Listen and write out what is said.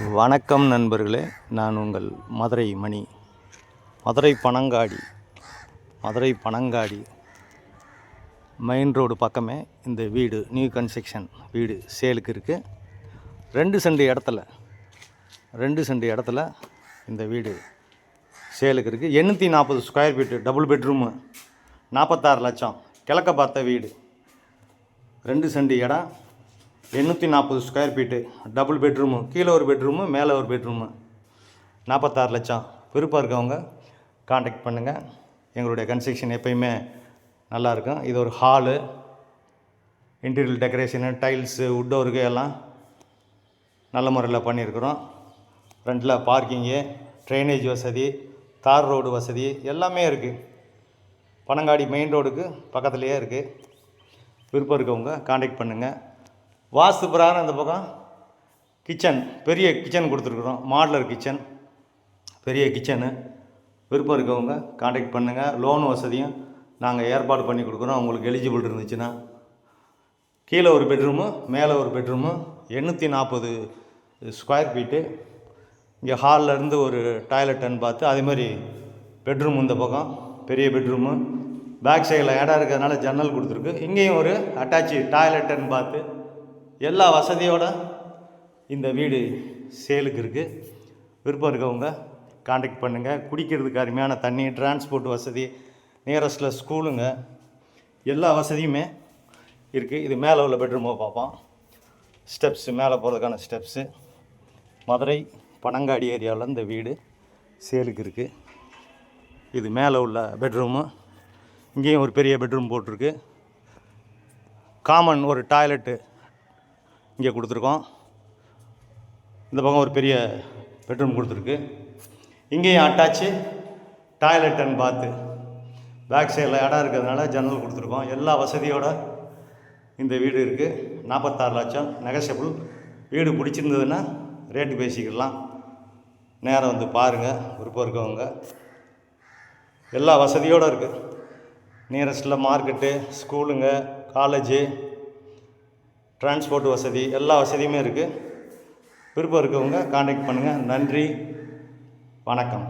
வணக்கம் நண்பர்களே, நான் உங்கள் மதுரை மணி. மதுரை பனங்காடி மெயின் ரோடு பக்கமே இந்த வீடு, நியூ கன்ஸ்ட்ரக்ஷன் வீடு சேலுக்கு இருக்குது. 2 சென்ட் இடத்துல இந்த வீடு சேலுக்கு இருக்குது. 840 ஸ்கொயர் ஃபீட்டு, டபுள் பெட்ரூமு, 46 லட்சம். கிழக்க பார்த்த வீடு, 2 சென்ட் இடம், 840 ஸ்கொயர் ஃபீட்டு, டபுள் பெட்ரூமு, கீழே ஒரு பெட்ரூமு, மேலே ஒரு பெட்ரூமு, 46 லட்சம். விருப்பம் இருக்கவங்க காண்டாக்ட் பண்ணுங்கள். எங்களுடைய கன்ஸ்ட்ரக்ஷன் எப்பயுமே நல்லாயிருக்கும். இது ஒரு hall, interior decoration, tiles, would work எல்லாம் நல்ல முறையில் பண்ணியிருக்கிறோம். ஃப்ரண்டில் பார்க்கிங்கு, ட்ரைனேஜ் வசதி, தார் ரோடு வசதி எல்லாமே இருக்குது. பனங்காடி மெயின் ரோடுக்கு பக்கத்துலேயே இருக்குது. விருப்பம் இருக்கவங்க காண்டாக்ட் பண்ணுங்கள். வாஸ்து பிரகாரம் இந்த பக்கம் கிச்சன், பெரிய கிச்சன் கொடுத்துருக்குறோம். மாடலர் கிச்சன், பெரிய கிச்சனு. விருப்பம் இருக்கவங்க காண்டாக்ட் பண்ணுங்கள். லோன் வசதியும் நாங்கள் ஏற்பாடு பண்ணி கொடுக்குறோம். உங்களுக்கு எலிஜிபிள் இருந்துச்சுன்னா. கீழே ஒரு பெட்ரூமு, மேலே ஒரு பெட்ரூமு, 840 ஸ்கொயர் ஃபீட்டு. இங்கே ஹாலில் இருந்து ஒரு டாய்லெட்டுன்னு பார்த்து, அதேமாதிரி பெட்ரூம் இந்த பக்கம் பெரிய பெட்ரூமு. பேக் சைடில் இடம் இருக்கிறதுனால ஜன்னல் கொடுத்துருக்கு. இங்கேயும் ஒரு அட்டாச்சு டாய்லெட்டுன்னு பார்த்து எல்லா வசதியோடு இந்த வீடு சேலுக்கு இருக்குது. விருப்பம் இருக்கவங்க காண்டாக்ட் பண்ணுங்கள். குடிக்கிறதுக்கு அருமையான தண்ணி, டிரான்ஸ்போர்ட் வசதி, நியரஸ்ட்டில் ஸ்கூலுங்க, எல்லா வசதியுமே இருக்குது. இது மேலே உள்ள பெட்ரூமை பார்ப்போம். ஸ்டெப்ஸு, மேலே போகிறதுக்கான ஸ்டெப்ஸு. மதுரை பனங்காடி ஏரியாவில் இந்த வீடு சேலுக்கு இருக்குது. இது மேலே உள்ள பெட்ரூமு. இங்கேயும் ஒரு பெரிய பெட்ரூம் போட்டிருக்கு. காமன் ஒரு டாய்லெட்டு இங்கே கொடுத்துருக்கோம். இந்த பக்கம் ஒரு பெரிய பெட்ரூம் கொடுத்துருக்கு. இங்கேயும் அட்டாச்சு டாய்லெட்டுன்னு பார்த்து பேக் சைடில் இடம் இருக்கிறதுனால ஜன்னல் கொடுத்துருக்கோம். எல்லா வசதியோடு இந்த வீடு இருக்குது. 46 லட்சம் நெகஷியபிள். வீடு பிடிச்சிருந்ததுன்னா ரேட்டு பேசிக்கலாம். நேரம் வந்து பாருங்கள். விருப்பம் இருக்கவங்க. எல்லா வசதியோடு இருக்குது. நியரஸ்ட்டில் மார்க்கெட்டு, ஸ்கூலுங்க, காலேஜு, டிரான்ஸ்போர்ட் வசதி, எல்லா வசதியுமே இருக்குது. விருப்பம் இருக்கவங்க காண்டாக்ட் பண்ணுங்கள். நன்றி, வணக்கம்.